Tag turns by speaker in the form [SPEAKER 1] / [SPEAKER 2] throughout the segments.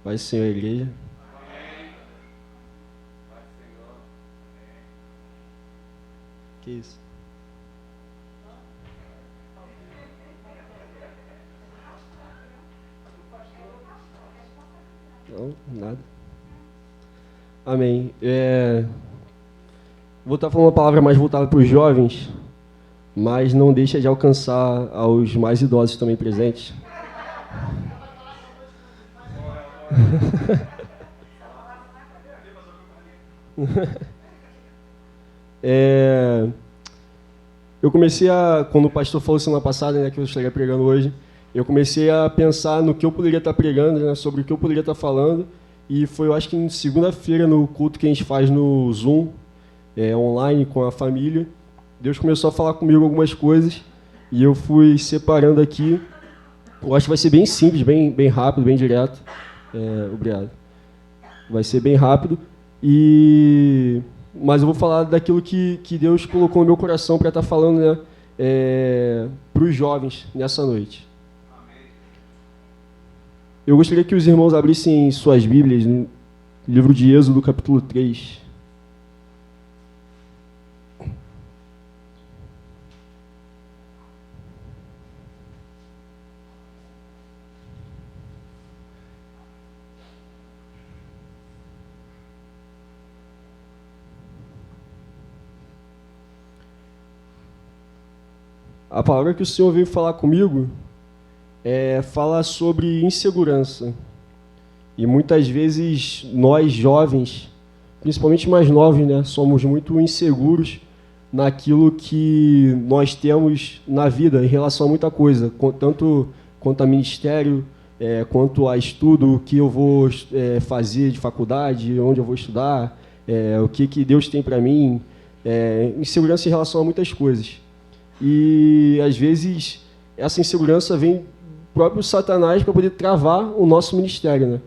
[SPEAKER 1] Paz, Senhor, igreja. Que isso? Não, nada. Amém. Vou estar falando uma palavra mais voltada para os jovens, mas não deixa de alcançar aos mais idosos também presentes. Eu comecei quando o pastor falou semana passada, né, que eu estaria pregando hoje, eu comecei a pensar no que eu poderia estar pregando, né, sobre o que eu poderia estar falando, e foi, eu acho que em segunda-feira, no culto que a gente faz no Zoom, online com a família, Deus começou a falar comigo algumas coisas, e eu fui separando aqui. Eu acho que vai ser bem simples, bem rápido, bem direto. Obrigado. Vai ser bem rápido, mas eu vou falar daquilo que Deus colocou no meu coração para estar falando, né, para os jovens nessa noite. Eu gostaria que os irmãos abrissem suas Bíblias no livro de Êxodo, capítulo 3. A palavra que o Senhor veio falar comigo fala sobre insegurança. E muitas vezes nós jovens, principalmente mais novos, né, somos muito inseguros naquilo que nós temos na vida em relação a muita coisa, tanto quanto a ministério, quanto a estudo, o que eu vou fazer de faculdade, onde eu vou estudar, o que Deus tem para mim, insegurança em relação a muitas coisas. E, às vezes, essa insegurança vem do próprio Satanás para poder travar o nosso ministério, né?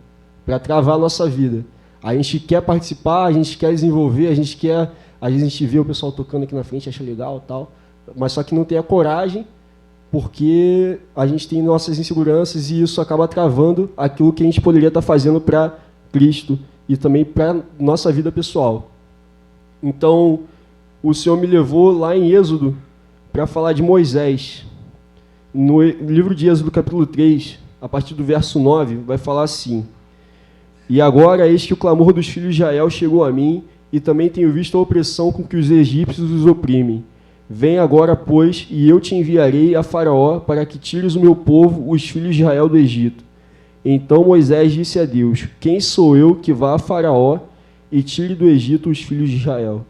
[SPEAKER 1] Para travar a nossa vida. A gente quer participar, a gente quer desenvolver, às vezes a gente vê o pessoal tocando aqui na frente, acha legal, tal, mas só que não tem a coragem, porque a gente tem nossas inseguranças e isso acaba travando aquilo que a gente poderia estar fazendo para Cristo e também para nossa vida pessoal. Então, o Senhor me levou lá em Êxodo para falar de Moisés. No livro de Êxodo, capítulo 3, a partir do verso 9, vai falar assim: E agora, eis que o clamor dos filhos de Israel chegou a mim, e também tenho visto a opressão com que os egípcios os oprimem. Vem agora, pois, e eu te enviarei a Faraó, para que tires o meu povo, os filhos de Israel, do Egito. Então Moisés disse a Deus: Quem sou eu que vá a Faraó e tire do Egito os filhos de Israel?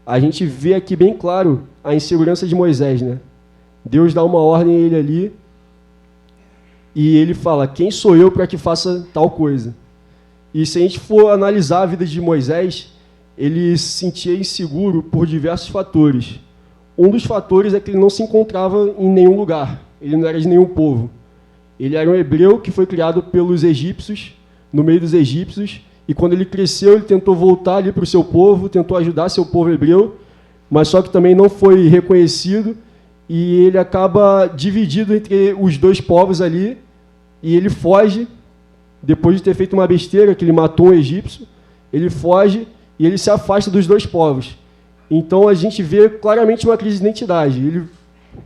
[SPEAKER 1] A gente vê aqui bem claro a insegurança de Moisés, né? Deus dá uma ordem a ele ali e ele fala: quem sou eu para que faça tal coisa? E se a gente for analisar a vida de Moisés, ele se sentia inseguro por diversos fatores. Um dos fatores é que ele não se encontrava em nenhum lugar, ele não era de nenhum povo. Ele era um hebreu que foi criado pelos egípcios, no meio dos egípcios, e quando ele cresceu, ele tentou voltar ali para o seu povo, tentou ajudar seu povo hebreu, mas só que também não foi reconhecido, e ele acaba dividido entre os dois povos ali, e ele foge, depois de ter feito uma besteira, que ele matou um egípcio, ele foge e ele se afasta dos dois povos. Então a gente vê claramente uma crise de identidade. Ele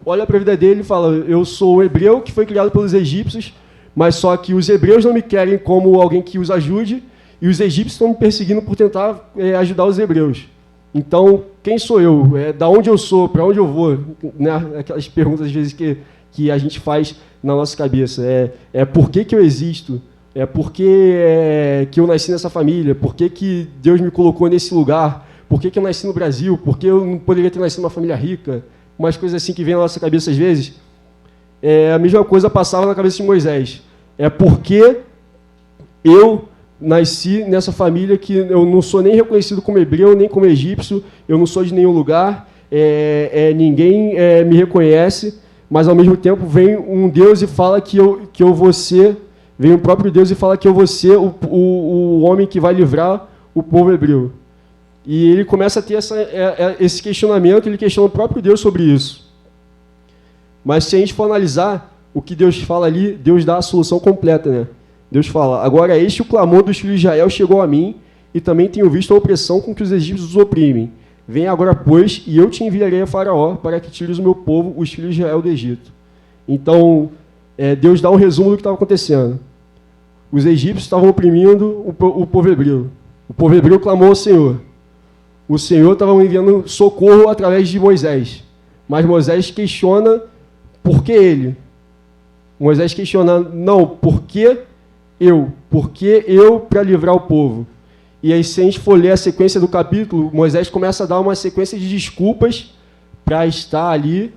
[SPEAKER 1] olha para a vida dele e fala: eu sou um hebreu que foi criado pelos egípcios, mas só que os hebreus não me querem como alguém que os ajude, e os egípcios estão me perseguindo por tentar ajudar os hebreus. Então, quem sou eu? Da onde eu sou? Para onde eu vou? Né? Aquelas perguntas, às vezes, que a gente faz na nossa cabeça. Por que eu existo? Por que eu nasci nessa família? Por que Deus me colocou nesse lugar? Por que eu nasci no Brasil? Por que eu não poderia ter nascido numa família rica? Umas coisas assim que vêm na nossa cabeça, às vezes. A mesma coisa passava na cabeça de Moisés. Porque eu nasci nessa família que eu não sou nem reconhecido como hebreu, nem como egípcio, eu não sou de nenhum lugar, ninguém me reconhece, mas ao mesmo tempo vem um Deus e fala que eu vou ser, vem o próprio Deus e fala que eu vou ser o homem que vai livrar o povo hebreu. E ele começa a ter esse questionamento, ele questiona o próprio Deus sobre isso. Mas se a gente for analisar o que Deus fala ali, Deus dá a solução completa, né? Deus fala: agora este o clamor dos filhos de Israel chegou a mim, e também tenho visto a opressão com que os egípcios os oprimem. Vem agora, pois, e eu te enviarei a Faraó, para que tires o meu povo, os filhos de Israel, do Egito. Então, Deus dá um resumo do que estava acontecendo. Os egípcios estavam oprimindo o povo hebreu. O povo hebreu clamou ao Senhor. O Senhor estava enviando socorro através de Moisés. Mas Moisés questiona por que ele. Moisés questiona, não, por que eu? Por que eu para livrar o povo? E aí, se a gente for ler a sequência do capítulo, Moisés começa a dar uma sequência de desculpas para estar ali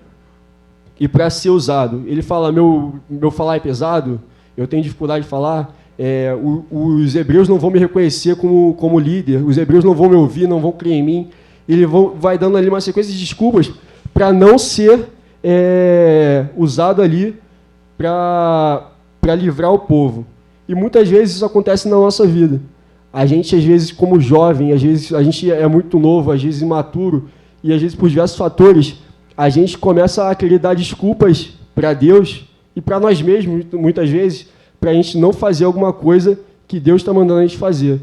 [SPEAKER 1] e para ser usado. Ele fala, meu falar é pesado, eu tenho dificuldade de falar, os hebreus não vão me reconhecer como líder, os hebreus não vão me ouvir, não vão crer em mim. Ele vai dando ali uma sequência de desculpas para não ser usado ali para livrar o povo. E muitas vezes isso acontece na nossa vida. A gente, às vezes, como jovem, às vezes a gente é muito novo, às vezes imaturo, e às vezes por diversos fatores, a gente começa a querer dar desculpas para Deus e para nós mesmos, muitas vezes, para a gente não fazer alguma coisa que Deus está mandando a gente fazer.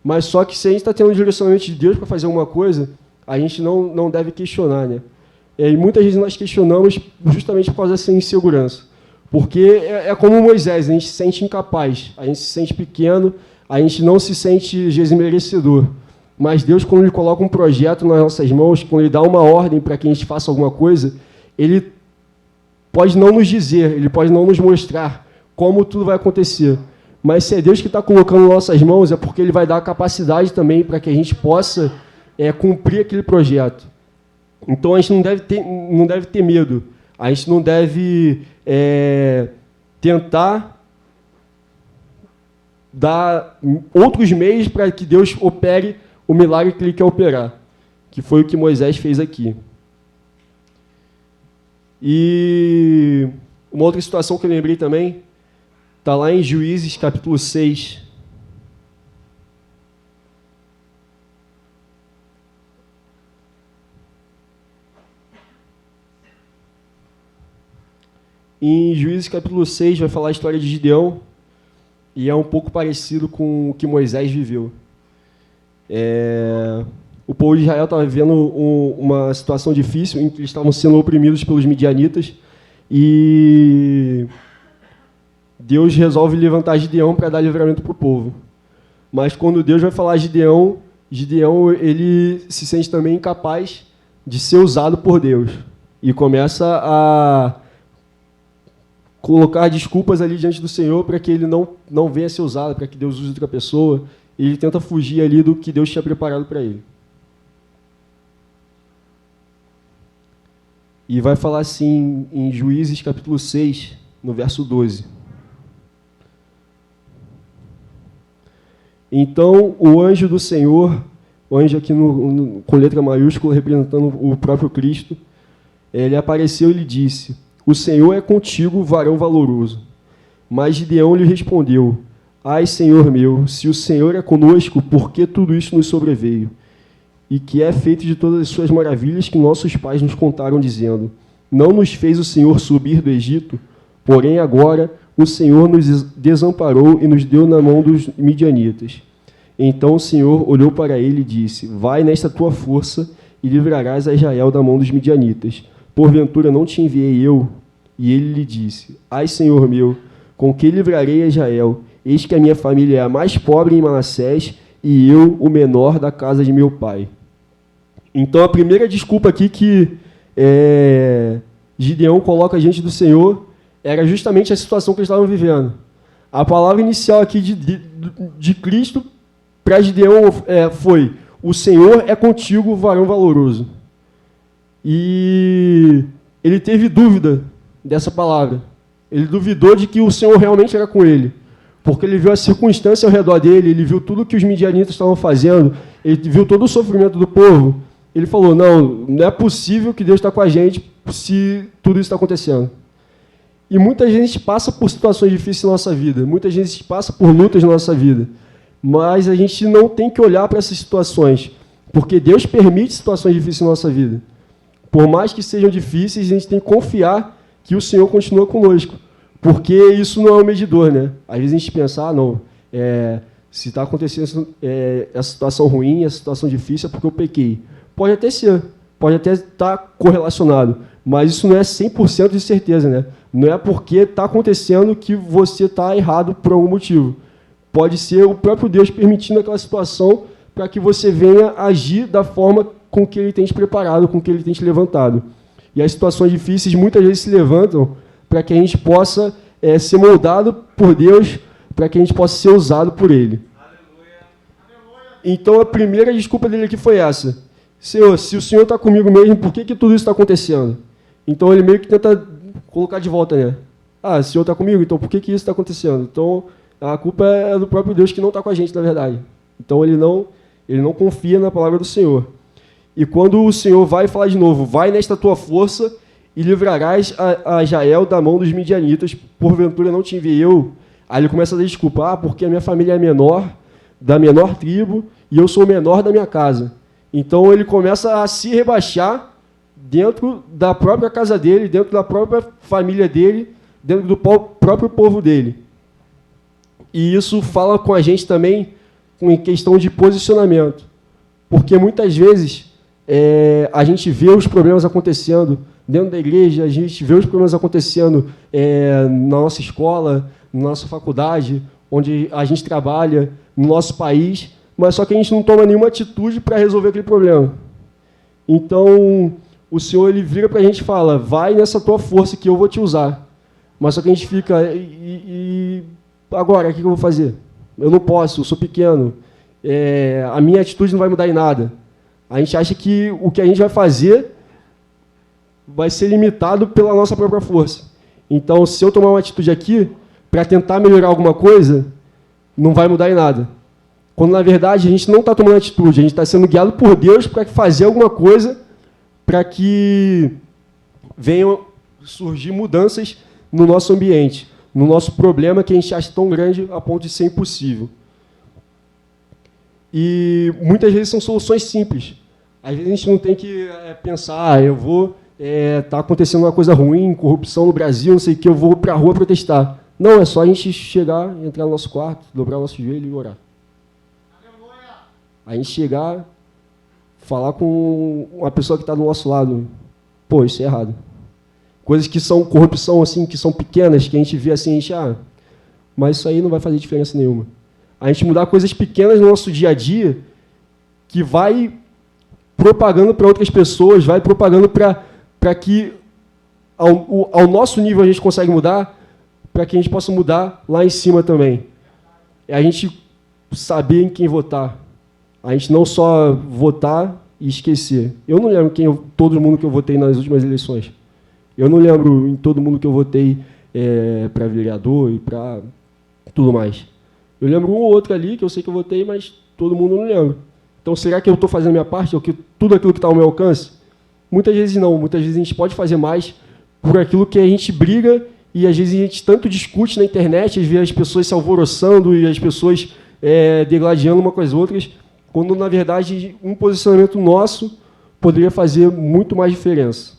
[SPEAKER 1] Mas só que se a gente está tendo um direcionamento de Deus para fazer alguma coisa, a gente não deve questionar, né? E muitas vezes nós questionamos justamente por causa dessa insegurança. Porque é como Moisés, a gente se sente incapaz, a gente se sente pequeno, a gente não se sente, às vezes, merecedor. Mas Deus, quando Ele coloca um projeto nas nossas mãos, quando Ele dá uma ordem para que a gente faça alguma coisa, Ele pode não nos dizer, Ele pode não nos mostrar como tudo vai acontecer. Mas se é Deus que está colocando nas nossas mãos, é porque Ele vai dar a capacidade também para que a gente possa cumprir aquele projeto. Então, a gente não deve ter medo. A gente não deve tentar dar outros meios para que Deus opere o milagre que Ele quer operar, que foi o que Moisés fez aqui. E uma outra situação que eu lembrei também, está lá em Juízes, capítulo 6. Em Juízes, capítulo 6, vai falar a história de Gideão, e é um pouco parecido com o que Moisés viveu. O povo de Israel estava vivendo uma situação difícil, em que eles estavam sendo oprimidos pelos midianitas, e Deus resolve levantar Gideão para dar livramento para o povo. Mas quando Deus vai falar a Gideão, ele se sente também incapaz de ser usado por Deus. E começa a colocar desculpas ali diante do Senhor para que ele não venha a ser usado, para que Deus use outra pessoa. E ele tenta fugir ali do que Deus tinha preparado para ele. E vai falar assim em Juízes, capítulo 6, no verso 12. Então, o anjo do Senhor, o anjo aqui com letra maiúscula, representando o próprio Cristo, ele apareceu e lhe disse: o Senhor é contigo, varão valoroso. Mas Gideão lhe respondeu: ai, Senhor meu, se o Senhor é conosco, por que tudo isso nos sobreveio? E que é feito de todas as suas maravilhas que nossos pais nos contaram, dizendo: não nos fez o Senhor subir do Egito? Porém agora o Senhor nos desamparou e nos deu na mão dos midianitas. Então o Senhor olhou para ele e disse: vai nesta tua força e livrarás a Israel da mão dos midianitas. Porventura não te enviei eu? E ele lhe disse: ai, Senhor meu, com que livrarei a Israel? Eis que a minha família é a mais pobre em Manassés, e eu, o menor da casa de meu pai. Então, a primeira desculpa aqui que Gideão coloca diante do Senhor era justamente a situação que eles estavam vivendo. A palavra inicial aqui de Cristo para Gideão foi: o Senhor é contigo, varão valoroso. E ele teve dúvida dessa palavra. Ele duvidou de que o Senhor realmente era com ele, porque ele viu a circunstância ao redor dele, ele viu tudo que os midianitas estavam fazendo, ele viu todo o sofrimento do povo. Ele falou: não é possível que Deus está com a gente se tudo isso está acontecendo. E muita gente passa por situações difíceis na nossa vida, muita gente passa por lutas na nossa vida, mas a gente não tem que olhar para essas situações, porque Deus permite situações difíceis na nossa vida. Por mais que sejam difíceis, a gente tem que confiar que o Senhor continua conosco, Porque isso não é um medidor, né? Às vezes a gente pensa, não, se está acontecendo essa situação ruim, essa situação difícil, é porque eu pequei. Pode até ser, pode até estar correlacionado, mas isso não é 100% de certeza, né? Não é porque está acontecendo que você está errado por algum motivo. Pode ser o próprio Deus permitindo aquela situação para que você venha agir da forma com que Ele tem te preparado, com que Ele tem te levantado. E as situações difíceis muitas vezes se levantam para que a gente possa ser moldado por Deus, para que a gente possa ser usado por Ele. Então, a primeira desculpa dele aqui foi essa. Senhor, se o Senhor está comigo mesmo, por que tudo isso está acontecendo? Então, ele meio que tenta colocar de volta, né? Ah, se o Senhor está comigo, então por que isso está acontecendo? Então, a culpa é do próprio Deus que não está com a gente, na verdade. Então, ele não confia na palavra do Senhor. E quando o Senhor vai falar de novo, vai nesta tua força e livrarás a Jael da mão dos midianitas, porventura não te enviei eu. Aí ele começa a dar desculpa, porque a minha família é menor, da menor tribo, e eu sou o menor da minha casa. Então ele começa a se rebaixar dentro da própria casa dele, dentro da própria família dele, dentro do próprio povo dele. E isso fala com a gente também em questão de posicionamento. Porque muitas vezes a gente vê os problemas acontecendo dentro da igreja, a gente vê os problemas acontecendo na nossa escola, na nossa faculdade, onde a gente trabalha, no nosso país, mas só que a gente não toma nenhuma atitude para resolver aquele problema. Então, o Senhor ele vira para a gente e fala, vai nessa tua força que eu vou te usar. Mas só que a gente fica, agora, o que eu vou fazer? Eu não posso, eu sou pequeno, a minha atitude não vai mudar em nada. A gente acha que o que a gente vai fazer vai ser limitado pela nossa própria força. Então, se eu tomar uma atitude aqui, para tentar melhorar alguma coisa, não vai mudar em nada. Quando, na verdade, a gente não está tomando atitude, a gente está sendo guiado por Deus para fazer alguma coisa para que venham surgir mudanças no nosso ambiente, no nosso problema que a gente acha tão grande a ponto de ser impossível. E muitas vezes são soluções simples. Às vezes a gente não tem que pensar, eu vou... está acontecendo uma coisa ruim, corrupção no Brasil, não sei o que, eu vou para a rua protestar. Não, é só a gente chegar, entrar no nosso quarto, dobrar o nosso joelho e orar. A gente chegar, falar com uma pessoa que está do nosso lado. Pô, isso é errado. Coisas que são corrupção, assim, que são pequenas, que a gente vê assim, a gente, mas isso aí não vai fazer diferença nenhuma. A gente mudar coisas pequenas no nosso dia a dia, que vai propagando para outras pessoas, vai propagando para que ao nosso nível a gente consegue mudar, para que a gente possa mudar lá em cima também. É a gente saber em quem votar. A gente não só votar e esquecer. Eu não lembro todo mundo que eu votei nas últimas eleições. Eu não lembro em todo mundo que eu votei para vereador e para tudo mais. Eu lembro um ou outro ali que eu sei que eu votei, mas todo mundo não lembra. Então, será que eu estou fazendo a minha parte? Tudo aquilo que está ao meu alcance? Muitas vezes não. Muitas vezes a gente pode fazer mais por aquilo que a gente briga e, às vezes, a gente tanto discute na internet, às vezes as pessoas se alvoroçando e as pessoas degladiando uma com as outras, quando, na verdade, um posicionamento nosso poderia fazer muito mais diferença.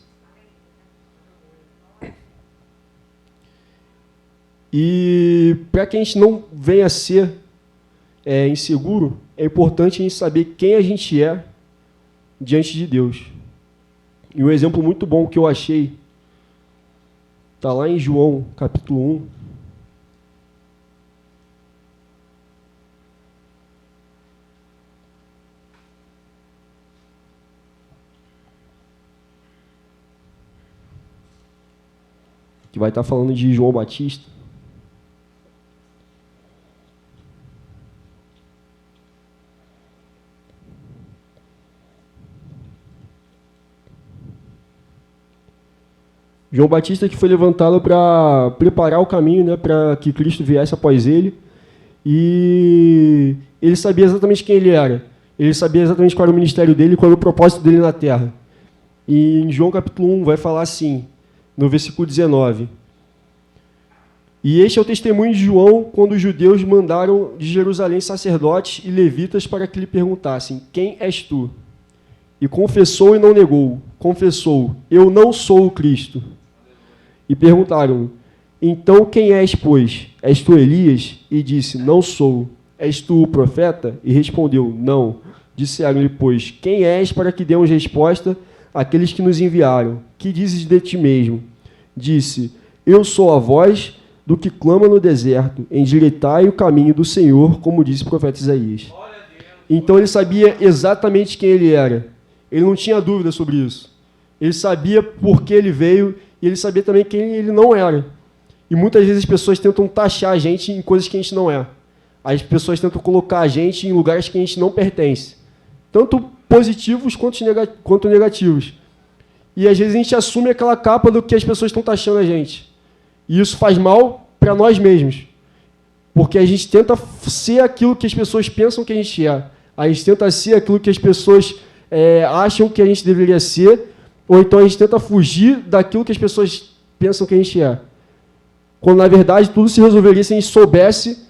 [SPEAKER 1] E, para que a gente não venha a ser inseguro, é importante a gente saber quem a gente é diante de Deus. E um exemplo muito bom que eu achei está lá em João, capítulo 1. Que vai estar falando de João Batista. João Batista que foi levantado para preparar o caminho, né, para que Cristo viesse após ele. E ele sabia exatamente quem ele era. Ele sabia exatamente qual era o ministério dele, qual era o propósito dele na terra. E em João capítulo 1 vai falar assim, no versículo 19. E este é o testemunho de João quando os judeus mandaram de Jerusalém sacerdotes e levitas para que lhe perguntassem, quem és tu? E confessou e não negou. Confessou, eu não sou o Cristo. E perguntaram, Então quem és, pois? És tu Elias? E disse, não sou. És tu o profeta? E respondeu, não. Disseram-lhe, pois, quem és para que demos resposta àqueles que nos enviaram? Que dizes de ti mesmo? Disse, eu sou a voz do que clama no deserto, endireitai o caminho do Senhor, como disse o profeta Isaías. Então ele sabia exatamente quem ele era. Ele não tinha dúvida sobre isso. Ele sabia por que ele veio e ele sabia também quem ele não era. E muitas vezes as pessoas tentam taxar a gente em coisas que a gente não é. As pessoas tentam colocar a gente em lugares que a gente não pertence. Tanto positivos quanto negativos. E às vezes a gente assume aquela capa do que as pessoas estão taxando a gente. E isso faz mal para nós mesmos. Porque a gente tenta ser aquilo que as pessoas pensam que a gente é. A gente tenta ser aquilo que as pessoas acham que a gente deveria ser, ou então a gente tenta fugir daquilo que as pessoas pensam que a gente é. Quando, na verdade, tudo se resolveria se a gente soubesse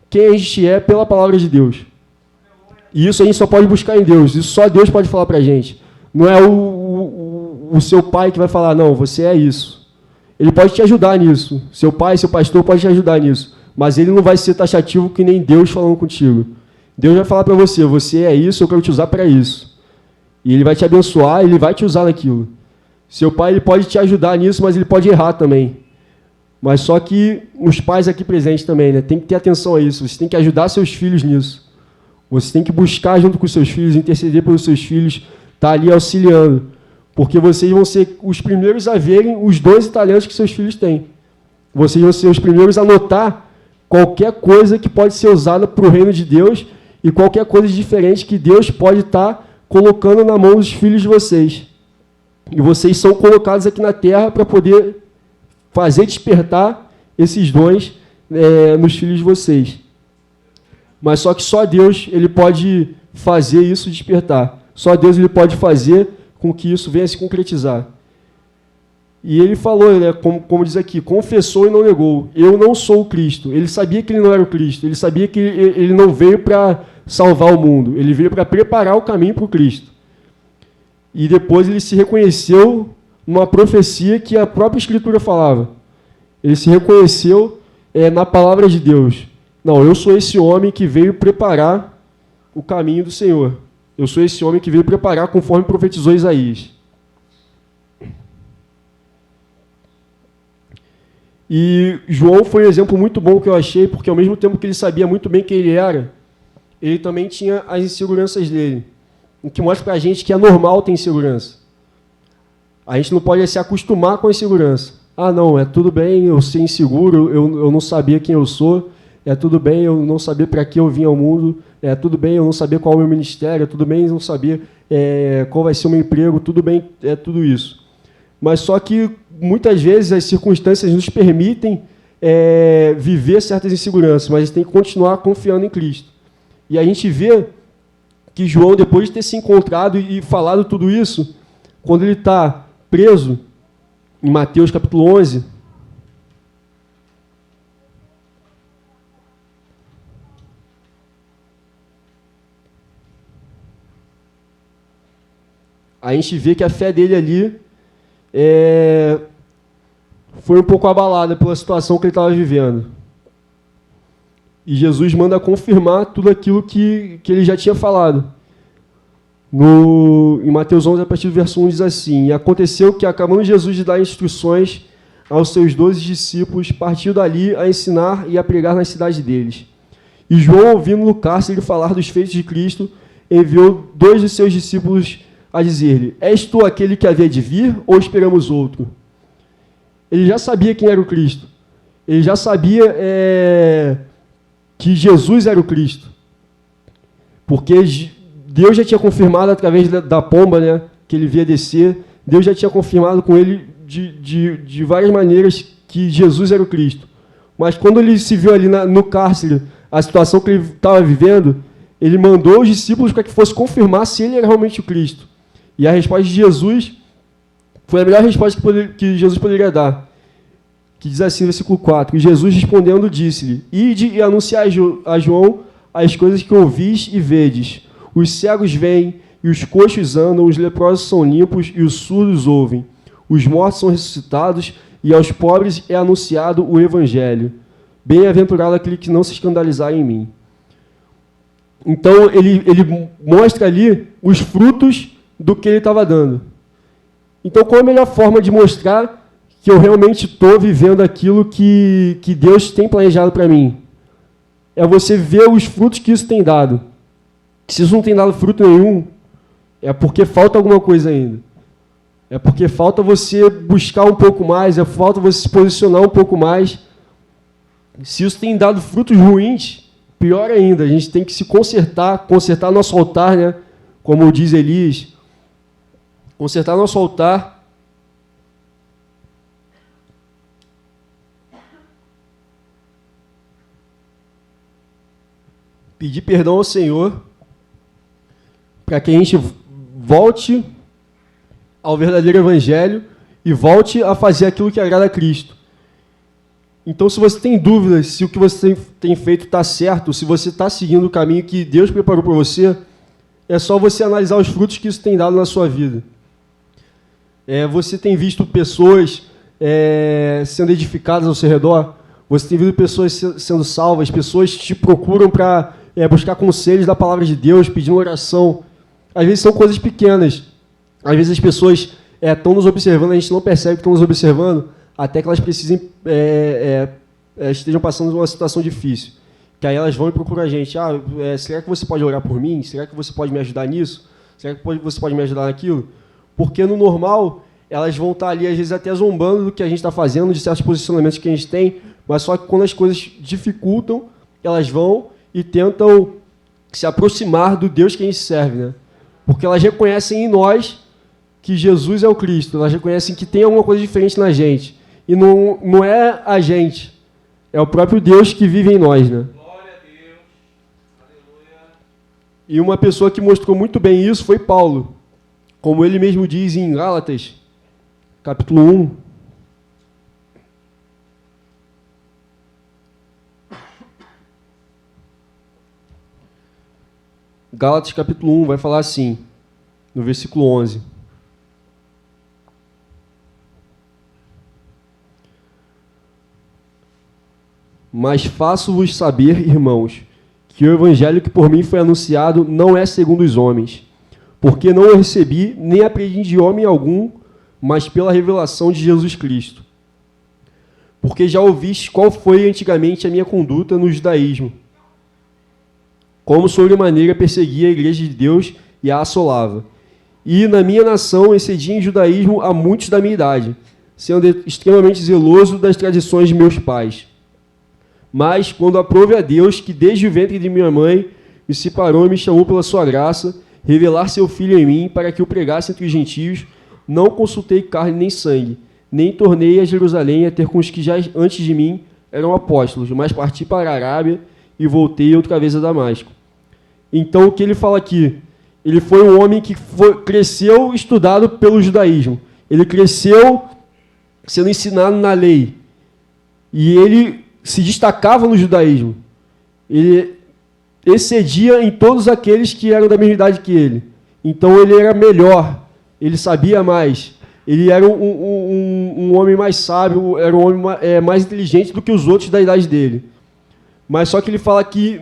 [SPEAKER 1] quem a gente é pela palavra de Deus. E isso a gente só pode buscar em Deus. Isso só Deus pode falar para a gente. Não é o seu pai que vai falar, não, você é isso. Ele pode te ajudar nisso. Seu pai, seu pastor pode te ajudar nisso. Mas ele não vai ser taxativo que nem Deus falando contigo. Deus vai falar para você, você é isso, eu quero te usar para isso. E ele vai te abençoar, ele vai te usar naquilo. Seu pai ele pode te ajudar nisso, mas ele pode errar também. Mas só que os pais aqui presentes também, né, tem que ter atenção a isso. Você tem que ajudar seus filhos nisso. Você tem que buscar junto com seus filhos, interceder pelos seus filhos, estar ali auxiliando. Porque vocês vão ser os primeiros a verem os dons e talentos que seus filhos têm. Vocês vão ser os primeiros a notar qualquer coisa que pode ser usada para o reino de Deus e qualquer coisa diferente que Deus pode estar colocando na mão dos filhos de vocês. E vocês são colocados aqui na terra para poder fazer despertar esses dons nos filhos de vocês. Mas só que só Deus ele pode fazer isso despertar. Só Deus ele pode fazer com que isso venha a se concretizar. E ele falou, né, como diz aqui, confessou e não negou. Eu não sou o Cristo. Ele sabia que ele não era o Cristo. Ele sabia que ele não veio para salvar o mundo. Ele veio para preparar o caminho para o Cristo. E depois ele se reconheceu numa profecia que a própria Escritura falava. Ele se reconheceu na palavra de Deus. Não, eu sou esse homem que veio preparar o caminho do Senhor. Eu sou esse homem que veio preparar conforme profetizou Isaías. E João foi um exemplo muito bom que eu achei, porque ao mesmo tempo que ele sabia muito bem quem ele era, ele também tinha as inseguranças dele. O que mostra para a gente que é normal ter insegurança. A gente não pode se acostumar com a insegurança. Ah, não, é tudo bem eu ser inseguro, eu não sabia quem eu sou, é tudo bem eu não saber para que eu vim ao mundo, é tudo bem eu não saber qual é o meu ministério, é tudo bem eu não saber qual vai ser o meu emprego, tudo bem, é tudo isso. Mas só que, muitas vezes, as circunstâncias nos permitem viver certas inseguranças, mas a gente tem que continuar confiando em Cristo. E a gente vê que João, depois de ter se encontrado e falado tudo isso, quando ele está preso, em Mateus capítulo 11, a gente vê que a fé dele ali foi um pouco abalada pela situação que ele estava vivendo. E Jesus manda confirmar tudo aquilo que ele já tinha falado. Em Mateus 11, a partir do verso 1, diz assim: E aconteceu que, acabando Jesus de dar instruções aos seus 12 discípulos, partiu dali a ensinar e a pregar nas cidades deles. E João, ouvindo no cárcere falar dos feitos de Cristo, enviou 2 de seus discípulos a dizer-lhe: És tu aquele que havia de vir, ou esperamos outro? Ele já sabia quem era o Cristo. Ele já sabia que Jesus era o Cristo. Porque Deus já tinha confirmado através da pomba, né, que ele via descer. Deus já tinha confirmado com ele de várias maneiras que Jesus era o Cristo. Mas quando ele se viu ali no cárcere, a situação que ele estava vivendo, ele mandou os discípulos para que fosse confirmar se ele era realmente o Cristo. E a resposta de Jesus foi a melhor resposta que Jesus poderia dar. Que diz assim, no versículo 4, e Jesus respondendo disse-lhe: Ide e anunciai a João as coisas que ouvis e vedes. Os cegos veem, e os coxos andam, os leprosos são limpos, e os surdos ouvem. Os mortos são ressuscitados, e aos pobres é anunciado o Evangelho. Bem-aventurado aquele que não se escandalizar em mim. Então, ele mostra ali os frutos do que ele estava dando. Então, qual a melhor forma de mostrar que eu realmente estou vivendo aquilo que Deus tem planejado para mim? É você ver os frutos que isso tem dado. Se isso não tem dado fruto nenhum, é porque falta alguma coisa ainda. É porque falta você buscar um pouco mais, é falta você se posicionar um pouco mais. Se isso tem dado frutos ruins, pior ainda, a gente tem que se consertar nosso altar, né? Como diz Elias, consertar nosso altar. Pedir perdão ao Senhor, para que a gente volte ao verdadeiro Evangelho e volte a fazer aquilo que agrada a Cristo. Então, se você tem dúvidas se o que você tem feito está certo, se você está seguindo o caminho que Deus preparou para você, é só você analisar os frutos que isso tem dado na sua vida. Você tem visto pessoas sendo edificadas ao seu redor? Você tem visto pessoas sendo salvas? Pessoas te procuram para buscar conselhos da palavra de Deus, pedindo oração. Às vezes são coisas pequenas. Às vezes as pessoas estão nos observando, a gente não percebe que estão nos observando, até que elas precisem, estejam passando uma situação difícil. Que aí elas vão e procuram a gente. Será que você pode orar por mim? Será que você pode me ajudar nisso? Será que você pode me ajudar naquilo? Porque no normal, elas vão estar ali, às vezes, até zombando do que a gente está fazendo, de certos posicionamentos que a gente tem, mas só que quando as coisas dificultam, elas vão e tentam se aproximar do Deus que a gente serve, né? Porque elas reconhecem em nós que Jesus é o Cristo, elas reconhecem que tem alguma coisa diferente na gente. E não é a gente, é o próprio Deus que vive em nós, né?
[SPEAKER 2] Glória a Deus. Aleluia.
[SPEAKER 1] E uma pessoa que mostrou muito bem isso foi Paulo. Como ele mesmo diz em Gálatas, capítulo 1. Gálatas, capítulo 1, vai falar assim, no versículo 11. Mas faço-vos saber, irmãos, que o evangelho que por mim foi anunciado não é segundo os homens, porque não o recebi, nem aprendi de homem algum, mas pela revelação de Jesus Cristo. Porque já ouviste qual foi antigamente a minha conduta no judaísmo, como sobremaneira perseguia a igreja de Deus e a assolava. E na minha nação excedia em judaísmo a muitos da minha idade, sendo extremamente zeloso das tradições de meus pais. Mas, quando aprove a Deus, que desde o ventre de minha mãe me separou e me chamou pela sua graça, revelar seu Filho em mim, para que o pregasse entre os gentios, não consultei carne nem sangue, nem tornei a Jerusalém a ter com os que já antes de mim eram apóstolos, mas parti para a Arábia e voltei outra vez a Damasco. Então, o que ele fala aqui? Ele foi um homem que cresceu estudado pelo judaísmo. Ele cresceu sendo ensinado na lei. E ele se destacava no judaísmo. Ele excedia em todos aqueles que eram da mesma idade que ele. Então ele era melhor, ele sabia mais, ele era um homem mais sábio, era um homem mais inteligente do que os outros da idade dele. Mas só que ele fala que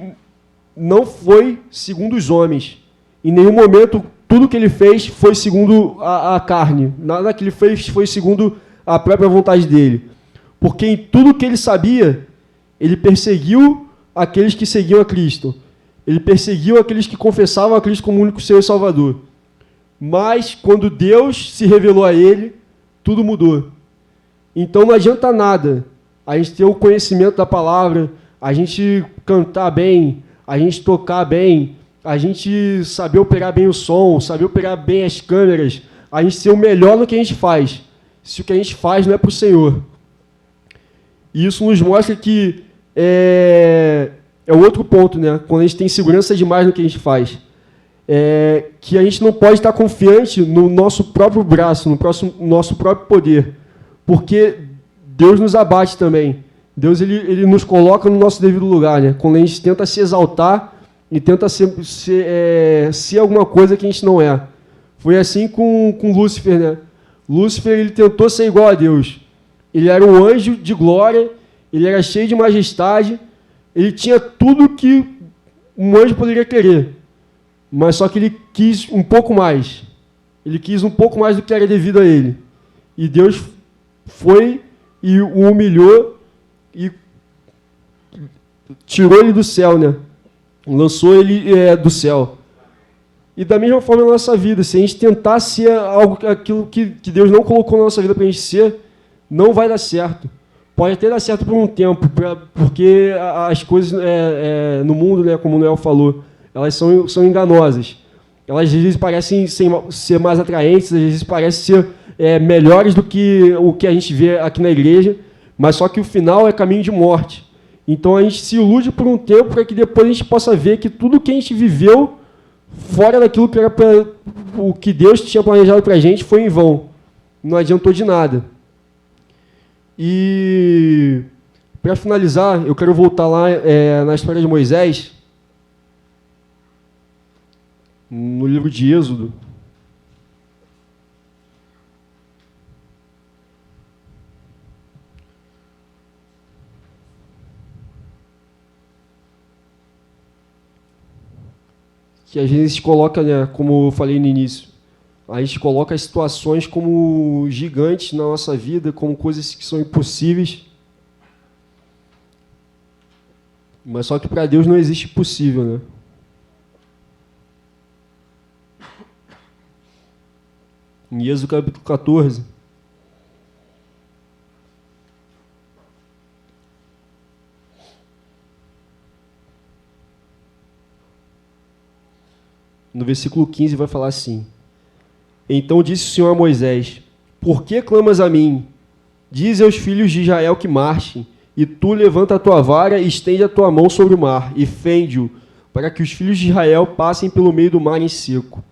[SPEAKER 1] não foi segundo os homens. Em nenhum momento, tudo que ele fez foi segundo a carne. Nada que ele fez foi segundo a própria vontade dele. Porque em tudo que ele sabia, ele perseguiu aqueles que seguiam a Cristo. Ele perseguiu aqueles que confessavam a Cristo como único Senhor e Salvador. Mas, quando Deus se revelou a ele, tudo mudou. Então, não adianta nada a gente ter o conhecimento da palavra, a gente cantar bem, a gente tocar bem, a gente saber operar bem o som, saber operar bem as câmeras, a gente ser o melhor no que a gente faz, se o que a gente faz não é para o Senhor. E isso nos mostra que é outro ponto, né? Quando a gente tem segurança demais no que a gente faz. Que a gente não pode estar confiante no nosso próprio braço, no nosso próprio poder. Porque Deus nos abate também. Deus ele nos coloca no nosso devido lugar, né? Quando a gente tenta se exaltar e tenta ser alguma coisa que a gente não é. Foi assim com Lúcifer, né? Lúcifer ele tentou ser igual a Deus. ele era um anjo de glória, ele era cheio de majestade, ele tinha tudo que um anjo poderia querer, mas só que ele quis um pouco mais. Ele quis um pouco mais do que era devido a ele. E Deus foi e o humilhou e tirou ele do céu, né? Lançou ele do céu. E da mesma forma na nossa vida, se a gente tentar ser aquilo que Deus não colocou na nossa vida para a gente ser, não vai dar certo. Pode até dar certo por um tempo, porque as coisas no mundo, né, como o Noel falou, elas são enganosas. Elas às vezes parecem ser mais atraentes, às vezes parecem ser melhores do que o que a gente vê aqui na igreja, mas só que o final é caminho de morte. Então a gente se ilude por um tempo para que depois a gente possa ver que tudo que a gente viveu fora daquilo que era o que Deus tinha planejado para a gente foi em vão. Não adiantou de nada. E para finalizar, eu quero voltar lá na história de Moisés, no livro de Êxodo. Que às vezes coloca, né, como eu falei no início, a gente coloca as situações como gigantes na nossa vida, como coisas que são impossíveis. Mas só que para Deus não existe impossível, né? Em Êxodo capítulo 14. No versículo 15 vai falar assim: Então disse o Senhor a Moisés: Por que clamas a mim? Dize aos filhos de Israel que marchem, e tu levanta a tua vara e estende a tua mão sobre o mar, e fende-o, para que os filhos de Israel passem pelo meio do mar em seco.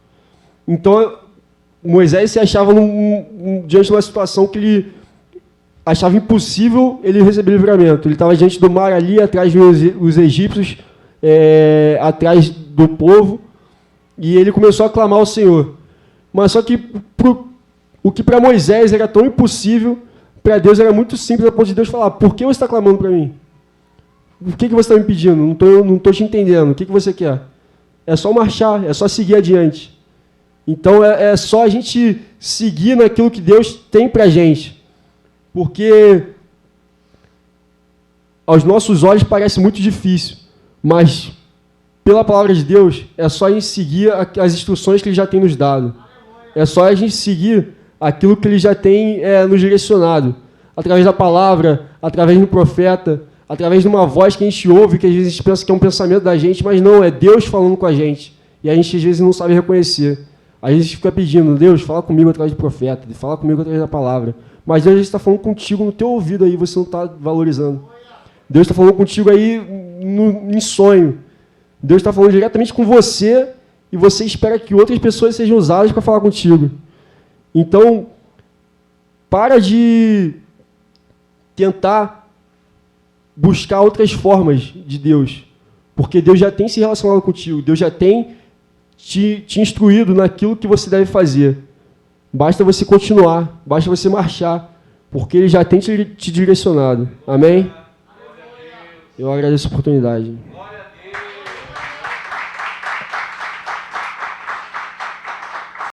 [SPEAKER 1] Então, Moisés se achava diante de uma situação que ele achava impossível ele receber livramento. Ele estava diante do mar ali, atrás dos egípcios, atrás do povo, e ele começou a clamar ao Senhor. Mas só que o que para Moisés era tão impossível, para Deus era muito simples, a ponto de Deus falar: por que você está clamando para mim? O que você está me pedindo? Não estou te entendendo. O que você quer? É só marchar, é só seguir adiante. Então é só a gente seguir naquilo que Deus tem para a gente. Porque aos nossos olhos parece muito difícil, mas pela palavra de Deus é só a gente seguir as instruções que Ele já tem nos dado. É só a gente seguir aquilo que Ele já tem nos direcionado. Através da palavra, através do profeta, através de uma voz que a gente ouve, que às vezes a gente pensa que é um pensamento da gente, mas não, é Deus falando com a gente. E a gente às vezes não sabe reconhecer. Aí a gente fica pedindo: Deus, fala comigo através do profeta, fala comigo através da palavra. Mas Deus está falando contigo no teu ouvido aí, você não está valorizando. Deus está falando contigo aí em sonho. Deus está falando diretamente com você e você espera que outras pessoas sejam usadas para falar contigo. Então, para de tentar buscar outras formas de Deus, porque Deus já tem se relacionado contigo, Deus já tem te instruído naquilo que você deve fazer. Basta você continuar, basta você marchar, porque Ele já tem te direcionado. Amém? Eu agradeço a oportunidade.